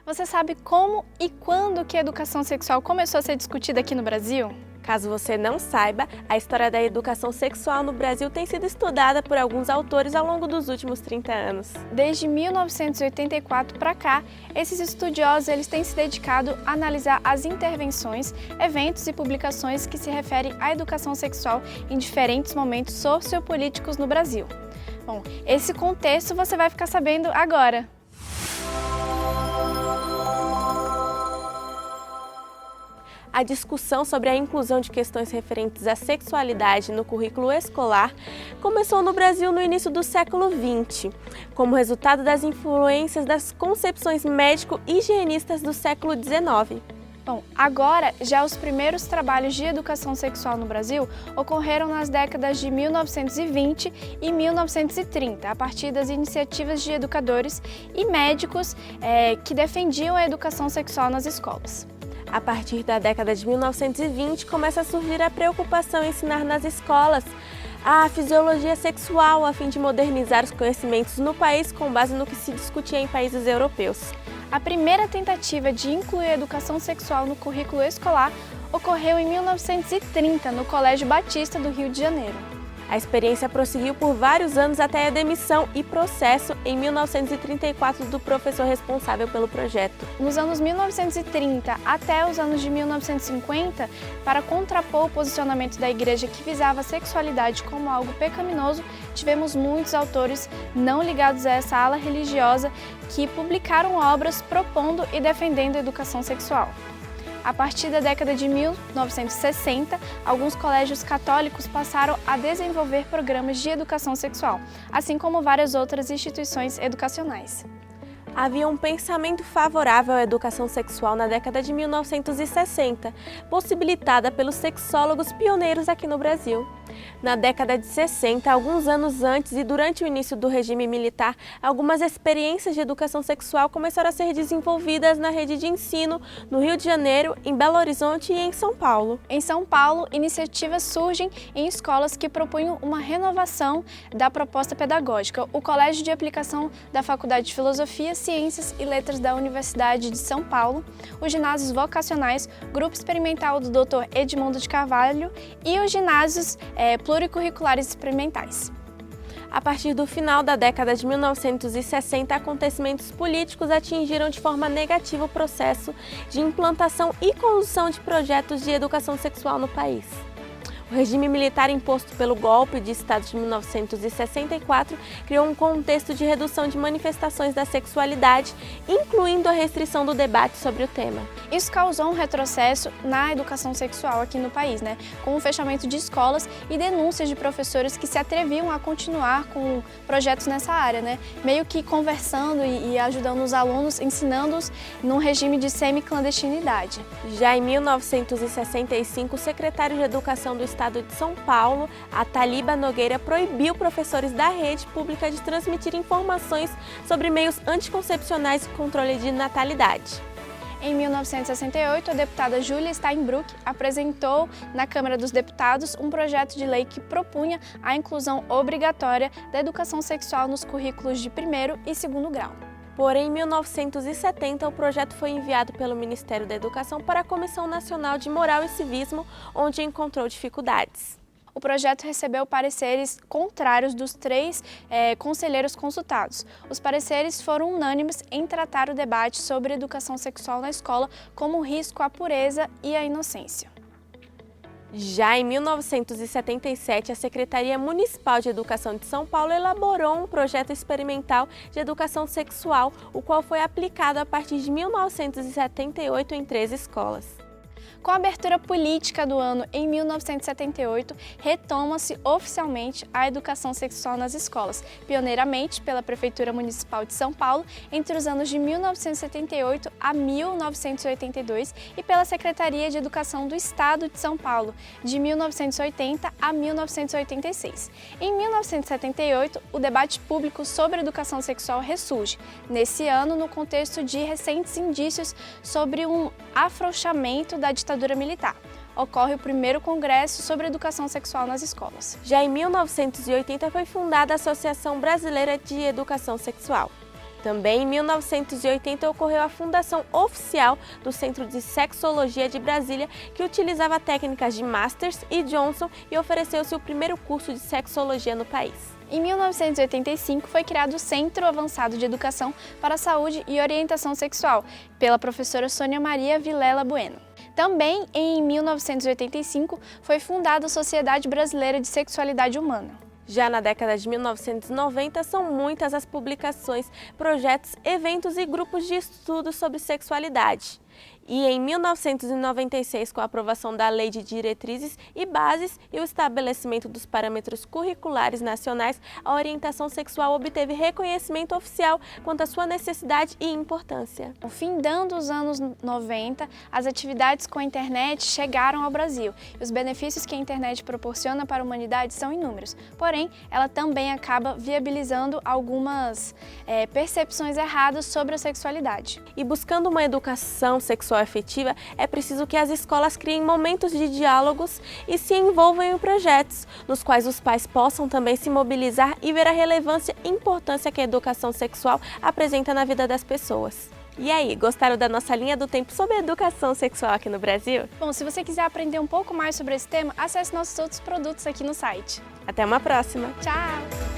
Você sabe como e quando que a educação sexual começou a ser discutida aqui no Brasil? Caso você não saiba, a história da educação sexual no Brasil tem sido estudada por alguns autores ao longo dos últimos 30 anos. Desde 1984 para cá, esses estudiosos têm se dedicado a analisar as intervenções, eventos e publicações que se referem à educação sexual em diferentes momentos sociopolíticos no Brasil. Bom, esse contexto você vai ficar sabendo agora. A discussão sobre a inclusão de questões referentes à sexualidade no currículo escolar começou no Brasil no início do século XX, como resultado das influências das concepções médico-higienistas do século XIX. Bom, agora já os primeiros trabalhos de educação sexual no Brasil ocorreram nas décadas de 1920 e 1930, a partir das iniciativas de educadores e médicos que defendiam a educação sexual nas escolas. A partir da década de 1920, começa a surgir a preocupação em ensinar nas escolas a fisiologia sexual a fim de modernizar os conhecimentos no país com base no que se discutia em países europeus. A primeira tentativa de incluir a educação sexual no currículo escolar ocorreu em 1930, no Colégio Batista do Rio de Janeiro. A experiência prosseguiu por vários anos até a demissão e processo em 1934 do professor responsável pelo projeto. Nos anos 1930 até os anos de 1950, para contrapor o posicionamento da igreja que visava a sexualidade como algo pecaminoso, tivemos muitos autores não ligados a essa ala religiosa que publicaram obras propondo e defendendo a educação sexual. A partir da década de 1960, alguns colégios católicos passaram a desenvolver programas de educação sexual, assim como várias outras instituições educacionais. Havia um pensamento favorável à educação sexual na década de 1960, possibilitada pelos sexólogos pioneiros aqui no Brasil. Na década de 60, alguns anos antes e durante o início do regime militar, algumas experiências de educação sexual começaram a ser desenvolvidas na rede de ensino no Rio de Janeiro, em Belo Horizonte e em São Paulo. Em São Paulo, iniciativas surgem em escolas que propunham uma renovação da proposta pedagógica. O Colégio de Aplicação da Faculdade de Filosofia, Ciências e Letras da Universidade de São Paulo, os ginásios vocacionais, Grupo Experimental do Dr. Edmundo de Carvalho e os ginásios pluricurriculares experimentais. A partir do final da década de 1960, acontecimentos políticos atingiram de forma negativa o processo de implantação e condução de projetos de educação sexual no país. O regime militar imposto pelo golpe de Estado de 1964 criou um contexto de redução de manifestações da sexualidade, incluindo a restrição do debate sobre o tema. Isso causou um retrocesso na educação sexual aqui no país, com o fechamento de escolas e denúncias de professores que se atreviam a continuar com projetos nessa área, meio que conversando e ajudando os alunos, ensinando-os num regime de semi-clandestinidade. Já em 1965, o secretário de Educação do Estado de São Paulo, Ataliba Nogueira, proibiu professores da rede pública de transmitir informações sobre meios anticoncepcionais e controle de natalidade. Em 1968, a deputada Júlia Steinbrück apresentou na Câmara dos Deputados um projeto de lei que propunha a inclusão obrigatória da educação sexual nos currículos de primeiro e segundo grau. Porém, em 1970, o projeto foi enviado pelo Ministério da Educação para a Comissão Nacional de Moral e Civismo, onde encontrou dificuldades. O projeto recebeu pareceres contrários dos 3 conselheiros consultados. Os pareceres foram unânimes em tratar o debate sobre educação sexual na escola como um risco à pureza e à inocência. Já em 1977, a Secretaria Municipal de Educação de São Paulo elaborou um projeto experimental de educação sexual, o qual foi aplicado a partir de 1978 em 13 escolas. Com a abertura política do ano em 1978, retoma-se oficialmente a educação sexual nas escolas, pioneiramente pela Prefeitura Municipal de São Paulo entre os anos de 1978 a 1982 e pela Secretaria de Educação do Estado de São Paulo, de 1980 a 1986. Em 1978, o debate público sobre educação sexual ressurge, nesse ano no contexto de recentes indícios sobre um afrouxamento da ditadura militar. Ocorre o primeiro congresso sobre educação sexual nas escolas. Já em 1980 foi fundada a Associação Brasileira de Educação Sexual. Também em 1980 ocorreu a fundação oficial do Centro de Sexologia de Brasília, que utilizava técnicas de Masters e Johnson, e ofereceu-se o primeiro curso de sexologia no país. Em 1985 foi criado o Centro Avançado de Educação para a Saúde e Orientação Sexual, pela professora Sônia Maria Vilela Bueno. Também em 1985 foi fundada a Sociedade Brasileira de Sexualidade Humana. Já na década de 1990, são muitas as publicações, projetos, eventos e grupos de estudo sobre sexualidade. E em 1996, com a aprovação da Lei de Diretrizes e Bases e o estabelecimento dos parâmetros curriculares nacionais, a orientação sexual obteve reconhecimento oficial quanto à sua necessidade e importância. Findando os anos 90, as atividades com a internet chegaram ao Brasil. Os benefícios que a internet proporciona para a humanidade são inúmeros, porém, ela também acaba viabilizando algumas percepções erradas sobre a sexualidade. E buscando uma educação sexual afetiva, é preciso que as escolas criem momentos de diálogos e se envolvam em projetos, nos quais os pais possam também se mobilizar e ver a relevância e importância que a educação sexual apresenta na vida das pessoas. E aí, gostaram da nossa linha do tempo sobre educação sexual aqui no Brasil? Bom, se você quiser aprender um pouco mais sobre esse tema, acesse nossos outros produtos aqui no site. Até uma próxima! Tchau!